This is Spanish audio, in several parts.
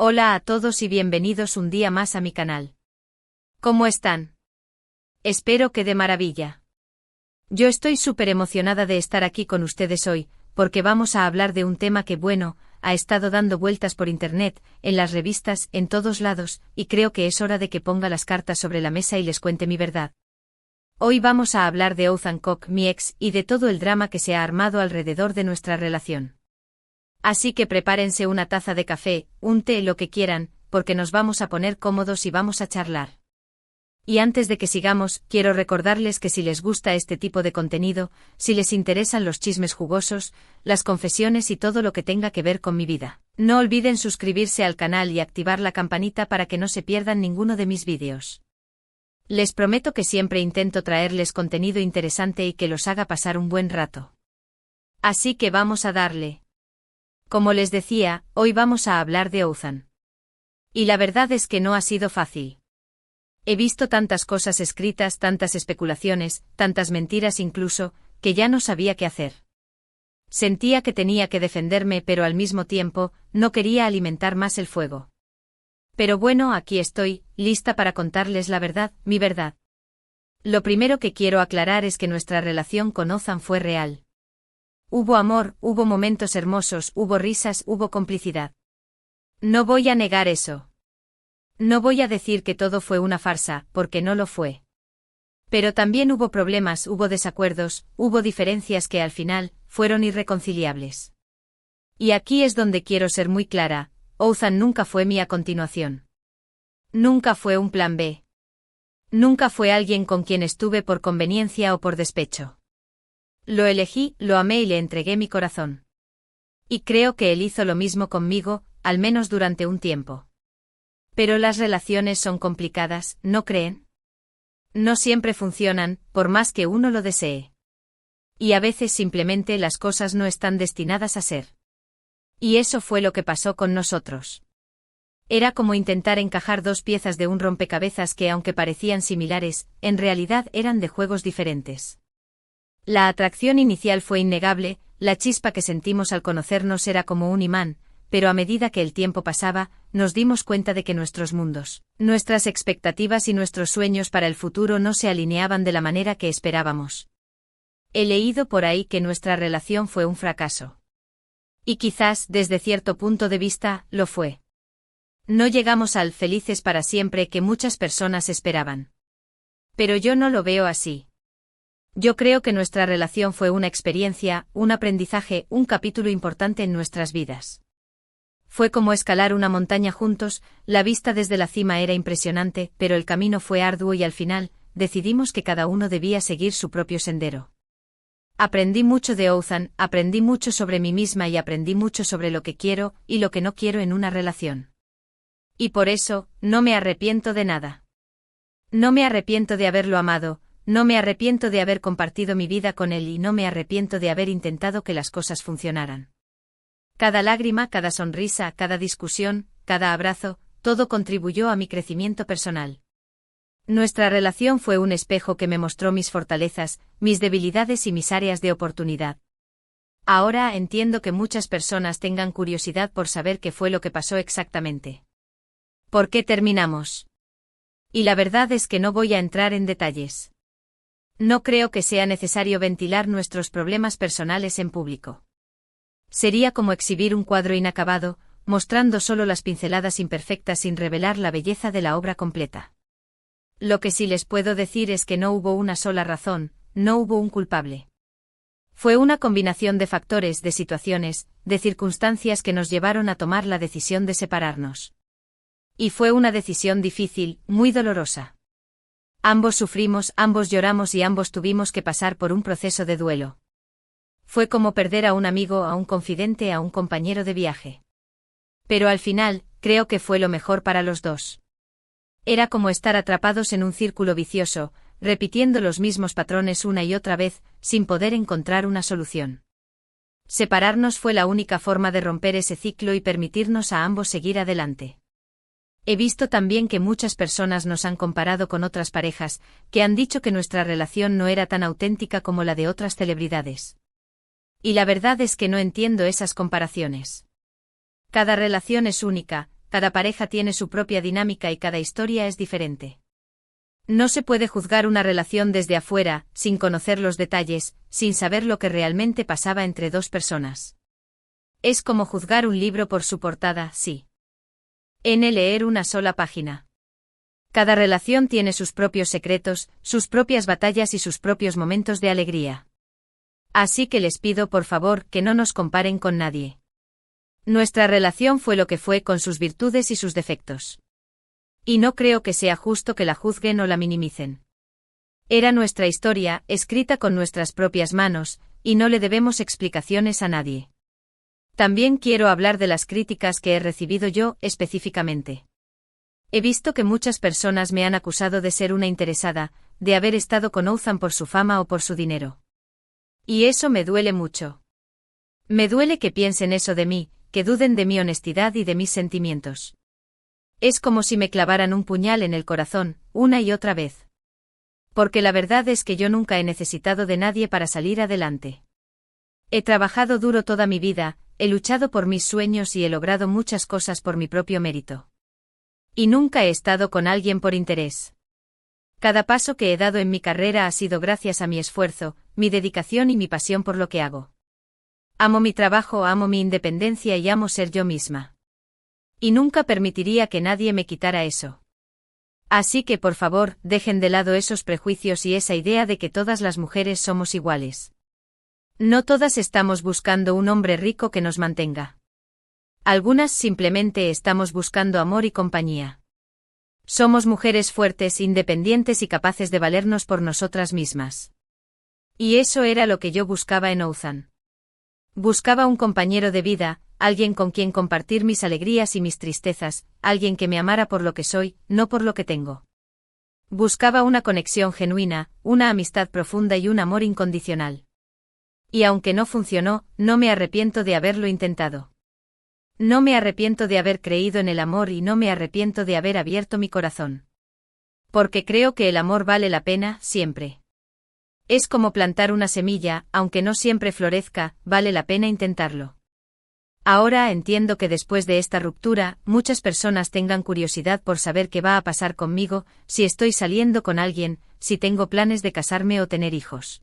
Hola a todos y bienvenidos un día más a mi canal. ¿Cómo están? Espero que de maravilla. Yo estoy súper emocionada de estar aquí con ustedes hoy, porque vamos a hablar de un tema que, bueno, ha estado dando vueltas por internet, en las revistas, en todos lados, y creo que es hora de que ponga las cartas sobre la mesa y les cuente mi verdad. Hoy vamos a hablar de Oz Hancock, mi ex, y de todo el drama que se ha armado alrededor de nuestra relación. Así que prepárense una taza de café, un té, lo que quieran, porque nos vamos a poner cómodos y vamos a charlar. Y antes de que sigamos, quiero recordarles que si les gusta este tipo de contenido, si les interesan los chismes jugosos, las confesiones y todo lo que tenga que ver con mi vida, no olviden suscribirse al canal y activar la campanita para que no se pierdan ninguno de mis vídeos. Les prometo que siempre intento traerles contenido interesante y que los haga pasar un buen rato. Así que vamos a darle. Como les decía, hoy vamos a hablar de Ozan. Y la verdad es que no ha sido fácil. He visto tantas cosas escritas, tantas especulaciones, tantas mentiras incluso, que ya no sabía qué hacer. Sentía que tenía que defenderme, pero al mismo tiempo, no quería alimentar más el fuego. Pero bueno, aquí estoy, lista para contarles la verdad, mi verdad. Lo primero que quiero aclarar es que nuestra relación con Ozan fue real. Hubo amor, hubo momentos hermosos, hubo risas, hubo complicidad. No voy a negar eso. No voy a decir que todo fue una farsa, porque no lo fue. Pero también hubo problemas, hubo desacuerdos, hubo diferencias que al final fueron irreconciliables. Y aquí es donde quiero ser muy clara, Ozan nunca fue mi a continuación. Nunca fue un plan B. Nunca fue alguien con quien estuve por conveniencia o por despecho. Lo elegí, lo amé y le entregué mi corazón. Y creo que él hizo lo mismo conmigo, al menos durante un tiempo. Pero las relaciones son complicadas, ¿no creen? No siempre funcionan, por más que uno lo desee. Y a veces simplemente las cosas no están destinadas a ser. Y eso fue lo que pasó con nosotros. Era como intentar encajar dos piezas de un rompecabezas que, aunque parecían similares, en realidad eran de juegos diferentes. La atracción inicial fue innegable, la chispa que sentimos al conocernos era como un imán, pero a medida que el tiempo pasaba, nos dimos cuenta de que nuestros mundos, nuestras expectativas y nuestros sueños para el futuro no se alineaban de la manera que esperábamos. He leído por ahí que nuestra relación fue un fracaso. Y quizás, desde cierto punto de vista, lo fue. No llegamos al felices para siempre que muchas personas esperaban. Pero yo no lo veo así. Yo creo que nuestra relación fue una experiencia, un aprendizaje, un capítulo importante en nuestras vidas. Fue como escalar una montaña juntos, la vista desde la cima era impresionante, pero el camino fue arduo y al final, decidimos que cada uno debía seguir su propio sendero. Aprendí mucho de Ozan, aprendí mucho sobre mí misma y aprendí mucho sobre lo que quiero y lo que no quiero en una relación. Y por eso, no me arrepiento de nada. No me arrepiento de haberlo amado. No me arrepiento de haber compartido mi vida con él y no me arrepiento de haber intentado que las cosas funcionaran. Cada lágrima, cada sonrisa, cada discusión, cada abrazo, todo contribuyó a mi crecimiento personal. Nuestra relación fue un espejo que me mostró mis fortalezas, mis debilidades y mis áreas de oportunidad. Ahora entiendo que muchas personas tengan curiosidad por saber qué fue lo que pasó exactamente. ¿Por qué terminamos? Y la verdad es que no voy a entrar en detalles. No creo que sea necesario ventilar nuestros problemas personales en público. Sería como exhibir un cuadro inacabado, mostrando solo las pinceladas imperfectas sin revelar la belleza de la obra completa. Lo que sí les puedo decir es que no hubo una sola razón, no hubo un culpable. Fue una combinación de factores, de situaciones, de circunstancias que nos llevaron a tomar la decisión de separarnos. Y fue una decisión difícil, muy dolorosa. Ambos sufrimos, ambos lloramos y ambos tuvimos que pasar por un proceso de duelo. Fue como perder a un amigo, a un confidente, a un compañero de viaje. Pero al final, creo que fue lo mejor para los dos. Era como estar atrapados en un círculo vicioso, repitiendo los mismos patrones una y otra vez, sin poder encontrar una solución. Separarnos fue la única forma de romper ese ciclo y permitirnos a ambos seguir adelante. He visto también que muchas personas nos han comparado con otras parejas, que han dicho que nuestra relación no era tan auténtica como la de otras celebridades. Y la verdad es que no entiendo esas comparaciones. Cada relación es única, cada pareja tiene su propia dinámica y cada historia es diferente. No se puede juzgar una relación desde afuera, sin conocer los detalles, sin saber lo que realmente pasaba entre dos personas. Es como juzgar un libro por su portada, sí. Leer una sola página. Cada relación tiene sus propios secretos, sus propias batallas y sus propios momentos de alegría. Así que les pido por favor que no nos comparen con nadie. Nuestra relación fue lo que fue con sus virtudes y sus defectos. Y no creo que sea justo que la juzguen o la minimicen. Era nuestra historia, escrita con nuestras propias manos, y no le debemos explicaciones a nadie. También quiero hablar de las críticas que he recibido yo, específicamente. He visto que muchas personas me han acusado de ser una interesada, de haber estado con Ouzan por su fama o por su dinero. Y eso me duele mucho. Me duele que piensen eso de mí, que duden de mi honestidad y de mis sentimientos. Es como si me clavaran un puñal en el corazón, una y otra vez. Porque la verdad es que yo nunca he necesitado de nadie para salir adelante. He trabajado duro toda mi vida, he luchado por mis sueños y he logrado muchas cosas por mi propio mérito. Y nunca he estado con alguien por interés. Cada paso que he dado en mi carrera ha sido gracias a mi esfuerzo, mi dedicación y mi pasión por lo que hago. Amo mi trabajo, amo mi independencia y amo ser yo misma. Y nunca permitiría que nadie me quitara eso. Así que por favor, dejen de lado esos prejuicios y esa idea de que todas las mujeres somos iguales. No todas estamos buscando un hombre rico que nos mantenga. Algunas simplemente estamos buscando amor y compañía. Somos mujeres fuertes, independientes y capaces de valernos por nosotras mismas. Y eso era lo que yo buscaba en Ouzan. Buscaba un compañero de vida, alguien con quien compartir mis alegrías y mis tristezas, alguien que me amara por lo que soy, no por lo que tengo. Buscaba una conexión genuina, una amistad profunda y un amor incondicional. Y aunque no funcionó, no me arrepiento de haberlo intentado. No me arrepiento de haber creído en el amor y no me arrepiento de haber abierto mi corazón. Porque creo que el amor vale la pena, siempre. Es como plantar una semilla, aunque no siempre florezca, vale la pena intentarlo. Ahora entiendo que después de esta ruptura, muchas personas tengan curiosidad por saber qué va a pasar conmigo, si estoy saliendo con alguien, si tengo planes de casarme o tener hijos.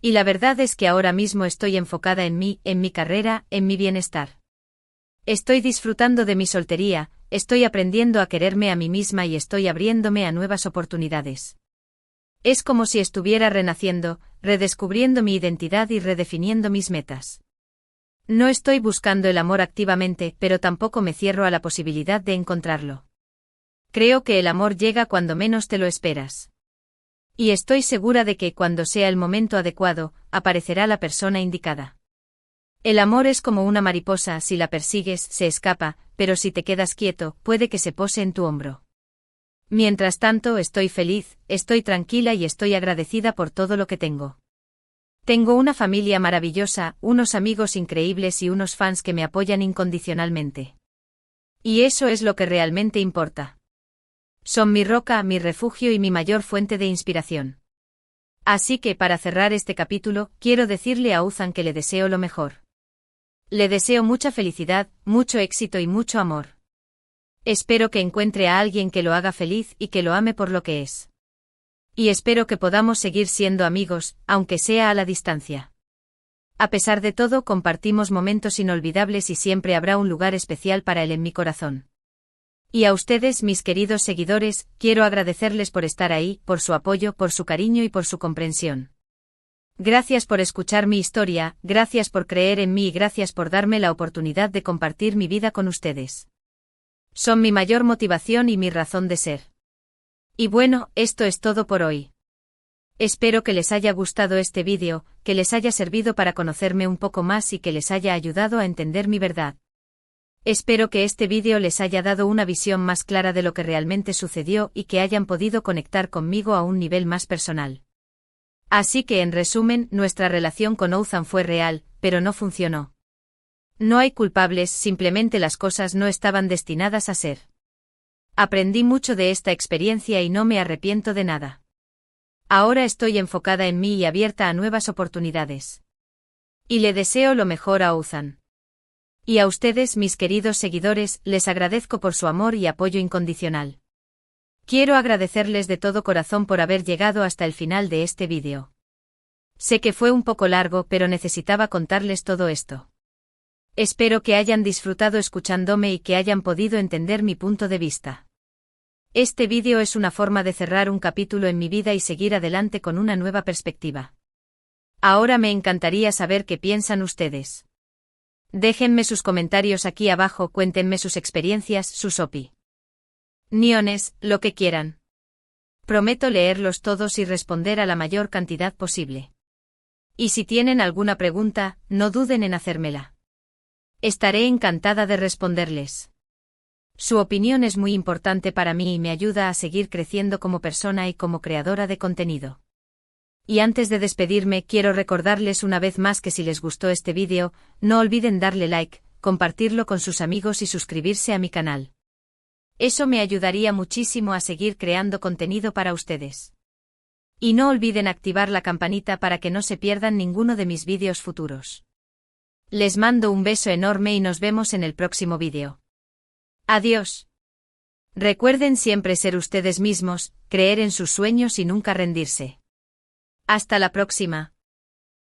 Y la verdad es que ahora mismo estoy enfocada en mí, en mi carrera, en mi bienestar. Estoy disfrutando de mi soltería, estoy aprendiendo a quererme a mí misma y estoy abriéndome a nuevas oportunidades. Es como si estuviera renaciendo, redescubriendo mi identidad y redefiniendo mis metas. No estoy buscando el amor activamente, pero tampoco me cierro a la posibilidad de encontrarlo. Creo que el amor llega cuando menos te lo esperas. Y estoy segura de que, cuando sea el momento adecuado, aparecerá la persona indicada. El amor es como una mariposa, si la persigues, se escapa, pero si te quedas quieto, puede que se pose en tu hombro. Mientras tanto, estoy feliz, estoy tranquila y estoy agradecida por todo lo que tengo. Tengo una familia maravillosa, unos amigos increíbles y unos fans que me apoyan incondicionalmente. Y eso es lo que realmente importa. Son mi roca, mi refugio y mi mayor fuente de inspiración. Así que, para cerrar este capítulo, quiero decirle a Ouzan que le deseo lo mejor. Le deseo mucha felicidad, mucho éxito y mucho amor. Espero que encuentre a alguien que lo haga feliz y que lo ame por lo que es. Y espero que podamos seguir siendo amigos, aunque sea a la distancia. A pesar de todo, compartimos momentos inolvidables y siempre habrá un lugar especial para él en mi corazón. Y a ustedes, mis queridos seguidores, quiero agradecerles por estar ahí, por su apoyo, por su cariño y por su comprensión. Gracias por escuchar mi historia, gracias por creer en mí y gracias por darme la oportunidad de compartir mi vida con ustedes. Son mi mayor motivación y mi razón de ser. Y bueno, esto es todo por hoy. Espero que les haya gustado este vídeo, que les haya servido para conocerme un poco más y que les haya ayudado a entender mi verdad. Espero que este vídeo les haya dado una visión más clara de lo que realmente sucedió y que hayan podido conectar conmigo a un nivel más personal. Así que, en resumen, nuestra relación con Ouzan fue real, pero no funcionó. No hay culpables, simplemente las cosas no estaban destinadas a ser. Aprendí mucho de esta experiencia y no me arrepiento de nada. Ahora estoy enfocada en mí y abierta a nuevas oportunidades. Y le deseo lo mejor a Ouzan. Y a ustedes, mis queridos seguidores, les agradezco por su amor y apoyo incondicional. Quiero agradecerles de todo corazón por haber llegado hasta el final de este vídeo. Sé que fue un poco largo, pero necesitaba contarles todo esto. Espero que hayan disfrutado escuchándome y que hayan podido entender mi punto de vista. Este vídeo es una forma de cerrar un capítulo en mi vida y seguir adelante con una nueva perspectiva. Ahora me encantaría saber qué piensan ustedes. Déjenme sus comentarios aquí abajo, cuéntenme sus experiencias, sus opiniones, lo que quieran. Prometo leerlos todos y responder a la mayor cantidad posible. Y si tienen alguna pregunta, no duden en hacérmela. Estaré encantada de responderles. Su opinión es muy importante para mí y me ayuda a seguir creciendo como persona y como creadora de contenido. Y antes de despedirme, quiero recordarles una vez más que si les gustó este vídeo, no olviden darle like, compartirlo con sus amigos y suscribirse a mi canal. Eso me ayudaría muchísimo a seguir creando contenido para ustedes. Y no olviden activar la campanita para que no se pierdan ninguno de mis vídeos futuros. Les mando un beso enorme y nos vemos en el próximo vídeo. Adiós. Recuerden siempre ser ustedes mismos, creer en sus sueños y nunca rendirse. Hasta la próxima.